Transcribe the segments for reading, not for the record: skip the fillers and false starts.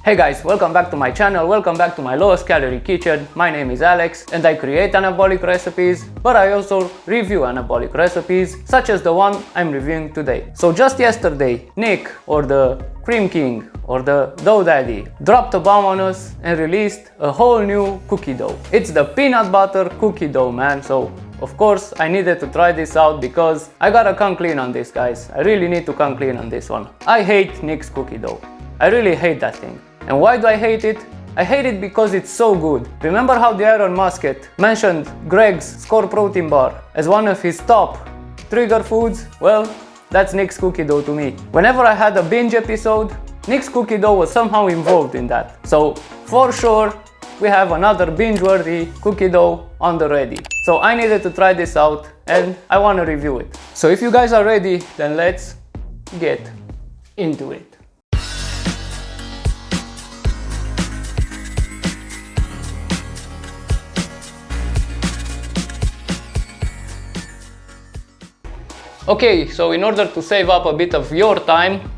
Hey guys, welcome back to my channel, welcome back to my lowest calorie kitchen. My name is Alex and I create anabolic recipes, but I also review anabolic recipes, such as the one I'm reviewing today. So just yesterday, Nick, or the Cream King, or the Dough Daddy, dropped a bomb on us and released a whole new cookie dough. It's the peanut butter cookie dough, man. So of course I needed to try this out because I gotta come clean on this, guys. I really need to come clean on this one. I hate Nick's cookie dough. I really hate that thing. And why do I hate it? I hate it because it's so good. Remember how the Iron Musket mentioned Greg's Score Protein Bar as one of his top trigger foods? Well, that's Nick's cookie dough to me. Whenever I had a binge episode, Nick's cookie dough was somehow involved in that. So for sure, we have another binge-worthy cookie dough on the ready. So I needed to try this out and I want to review it. So if you guys are ready, then let's get into it. Okay, so in order to save up a bit of your time,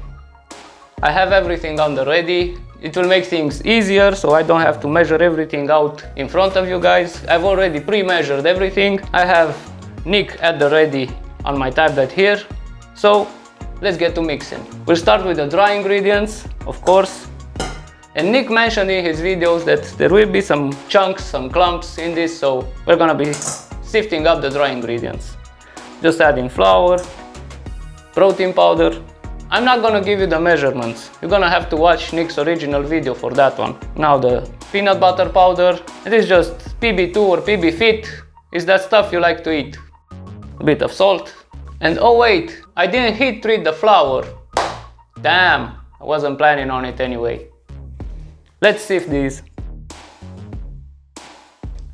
I have everything on the ready. It will make things easier, so I don't have to measure everything out in front of you guys. I've already pre-measured everything. I have Nick at the ready on my tablet here. So let's get to mixing. We'll start with the dry ingredients, of course. And Nick mentioned in his videos that there will be some chunks, some clumps in this, so we're gonna be sifting up the dry ingredients. Just adding flour, protein powder. I'm not gonna give you the measurements. You're gonna have to watch Nick's original video for that one. Now the peanut butter powder. It is just PB2 or PB Fit. It's that stuff you like to eat. A bit of salt. And oh wait, I didn't heat treat the flour. Damn, I wasn't planning on it anyway. Let's sift these.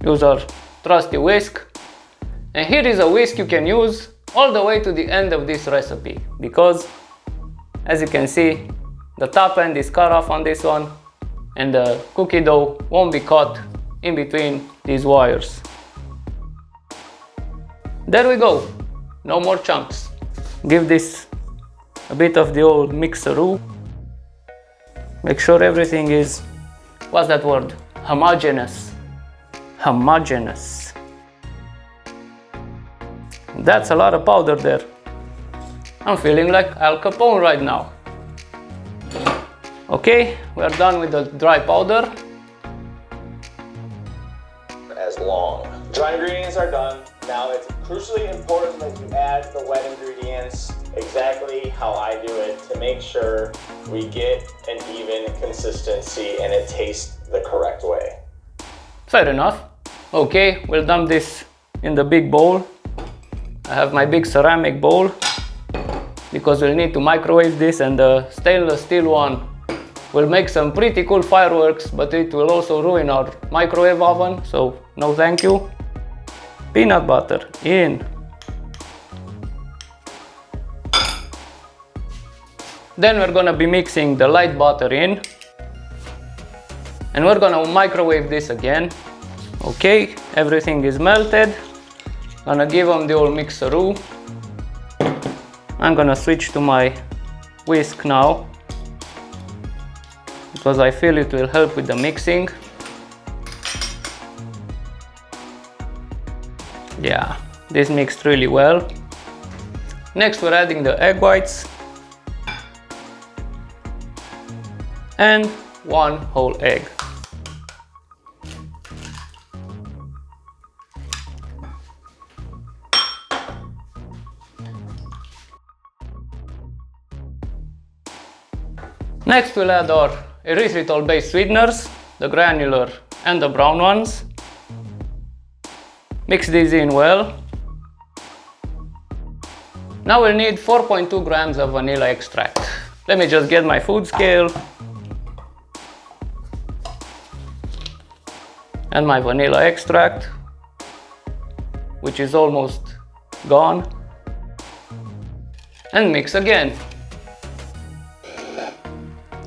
Use our trusty whisk. And here is a whisk you can use all the way to the end of this recipe, because as you can see, the top end is cut off on this one and the cookie dough won't be caught in between these wires. There we go, no more chunks. Give this a bit of the old mixeroo. Make sure everything is, what's that word? Homogeneous. Homogeneous. That's a lot of powder there. I'm feeling like Al Capone right now. Okay, we're done with the dry powder. As long. Dry ingredients are done. Now it's crucially important that you add the wet ingredients exactly how I do it to make sure we get an even consistency and it tastes the correct way. Fair enough. Okay, we'll dump this in the big bowl. I have my big ceramic bowl because we'll need to microwave this, and the stainless steel one will make some pretty cool fireworks, but it will also ruin our microwave oven, so no thank you. Peanut butter in. Then we're gonna be mixing the light butter in, and we're gonna microwave this again. Okay, everything is melted. Gonna give them the old mixeroo. I'm gonna switch to my whisk now because I feel it will help with the mixing. Yeah, this mixed really well. Next we're adding the egg whites and one whole egg. Next we'll add our erythritol based sweeteners, the granular and the brown ones. Mix these in well. Now we'll need 4.2 grams of vanilla extract. Let me just get my food scale and my vanilla extract, which is almost gone, and mix again.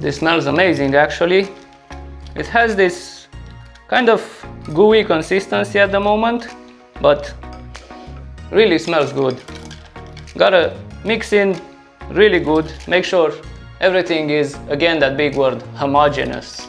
This smells amazing actually. It has this kind of gooey consistency at the moment, but really smells good. Gotta mix in really good. Make sure everything is, again, that big word, homogeneous.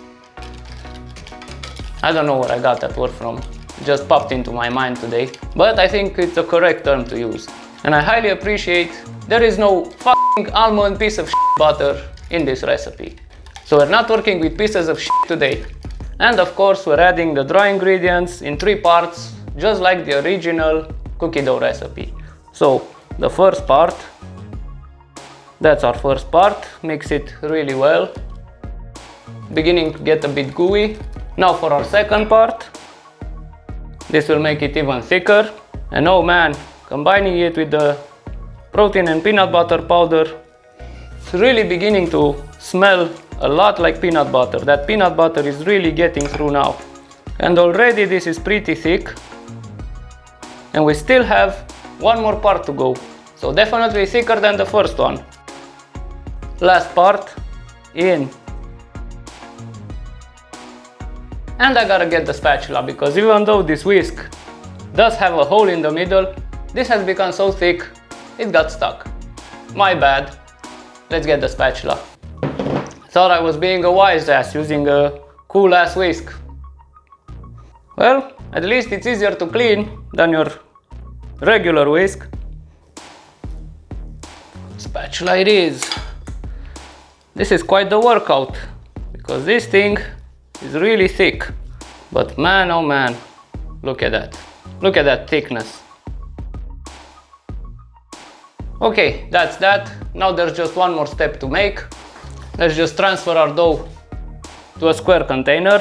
I don't know where I got that word from. It just popped into my mind today. But I think it's a correct term to use. And I highly appreciate there is no fucking almond piece of butter in this recipe. So we're not working with pieces of today. And of course we're adding the dry ingredients in 3 parts, just like the original cookie dough recipe. So the first part, that's our first part. Mix it really well. Beginning to get a bit gooey. Now for our second part. This will make it even thicker. And oh man, combining it with the protein and peanut butter powder, it's really beginning to smell a lot like peanut butter. That peanut butter is really getting through now. And already this is pretty thick. And we still have one more part to go. So definitely thicker than the first one. Last part in. And I gotta get the spatula, because even though this whisk does have a hole in the middle, this has become so thick, it got stuck. My bad. Let's get the spatula. Thought I was being a wise ass using a cool ass whisk. Well, at least it's easier to clean than your regular whisk. Spatula it is. This is quite the workout, because this thing is really thick. But man, oh man, look at that. Look at that thickness. Okay, that's that. Now there's just one more step to make. Let's just transfer our dough to a square container.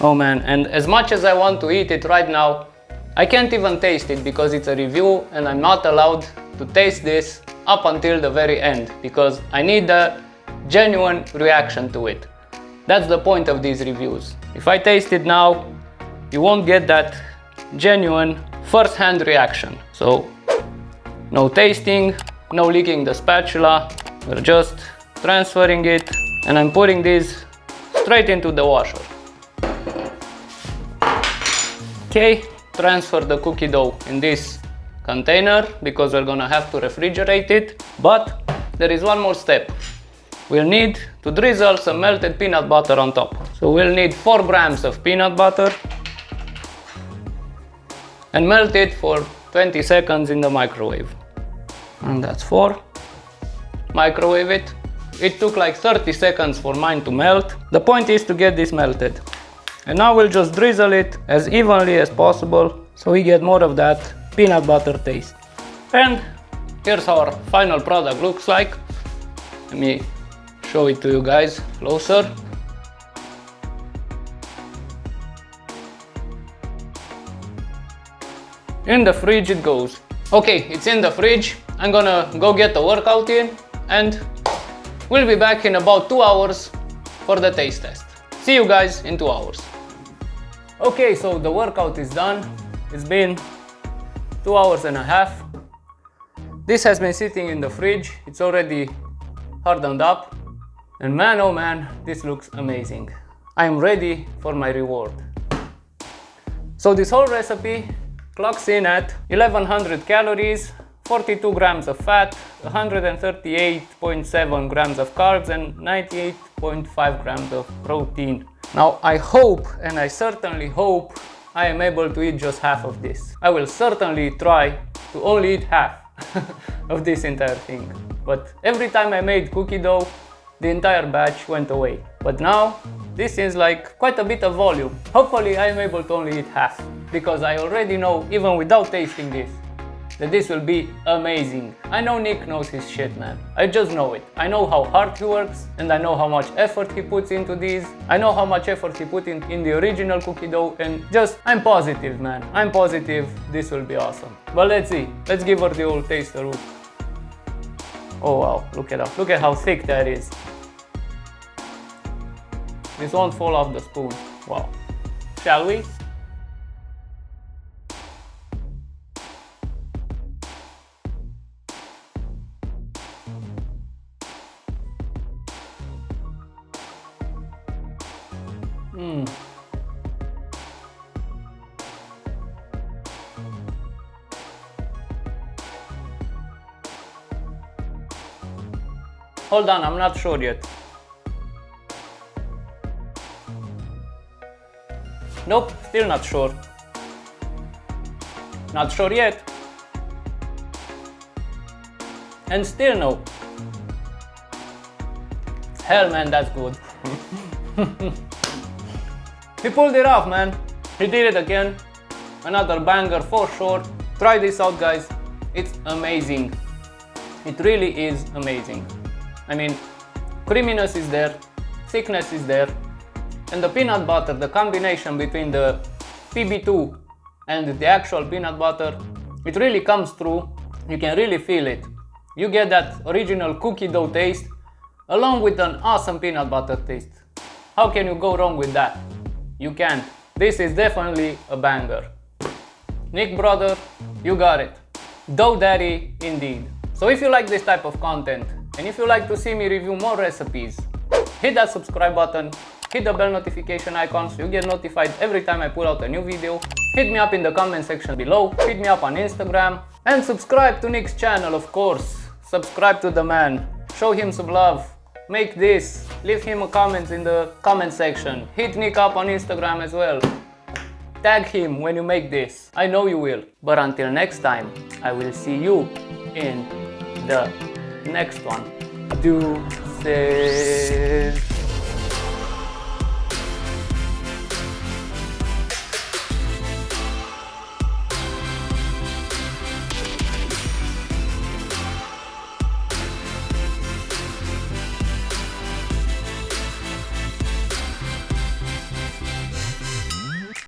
Oh man, and as much as I want to eat it right now, I can't even taste it because it's a review and I'm not allowed to taste this up until the very end, because I need a genuine reaction to it. That's the point of these reviews. If I taste it now, you won't get that genuine first-hand reaction. So no tasting, no licking the spatula. We're just transferring it, and I'm putting this straight into the washer. Okay, transfer the cookie dough in this container because we're gonna have to refrigerate it. But there is one more step. We'll need to drizzle some melted peanut butter on top. So we'll need 4 grams of peanut butter and melt it for 20 seconds in the microwave. And that's 4. Microwave it. It took like 30 seconds for mine to melt. The point is to get this melted. And now we'll just drizzle it as evenly as possible so we get more of that peanut butter taste. And here's how our final product looks like. Let me show it to you guys closer. In the fridge it goes. Okay, it's in the fridge. I'm gonna go get the workout in and we'll be back in about 2 hours for the taste test. See you guys in 2 hours. Okay, so the workout is done. It's been 2 hours and a half. This has been sitting in the fridge. It's already hardened up. And man, oh man, this looks amazing. I am ready for my reward. So this whole recipe clocks in at 1100 calories, 42 grams of fat, 138.7 grams of carbs, and 98.5 grams of protein. Now I hope, and I certainly hope, I am able to eat just half of this. I will certainly try to only eat half of this entire thing. But every time I made cookie dough, the entire batch went away. But now, this seems like quite a bit of volume. Hopefully I am able to only eat half, because I already know, even without tasting this, that this will be amazing. I know Nick knows his shit, man. I just know it. I know how hard he works, and I know how much effort he puts into these. I know how much effort he put in the original cookie dough, and just, I'm positive, man. I'm positive this will be awesome. But let's see. Let's give her the old taster look. Oh wow, look at that. Look at how thick that is. This won't fall off the spoon. Wow. Shall we? Hold on, I'm not sure yet. Nope, still not sure. Not sure yet. And still no. Hell man, that's good. He pulled it off, man. He did it again. Another banger for sure. Try this out, guys. It's amazing. It really is amazing. I mean, creaminess is there, thickness is there, and the peanut butter, the combination between the PB2 and the actual peanut butter, it really comes through. You can really feel it. You get that original cookie dough taste along with an awesome peanut butter taste. How can you go wrong with that? You can't. This is definitely a banger. Nick brother, you got it. Dough daddy indeed. So if you like this type of content, and if you like to see me review more recipes, hit that subscribe button, hit the bell notification icon so you get notified every time I put out a new video. Hit me up in the comment section below, hit me up on Instagram, and subscribe to Nick's channel, of course. Subscribe to the man, show him some love, make this, leave him a comment in the comment section, hit Nick up on Instagram as well. Tag him when you make this, I know you will. But until next time, I will see you in the next one. Deuces.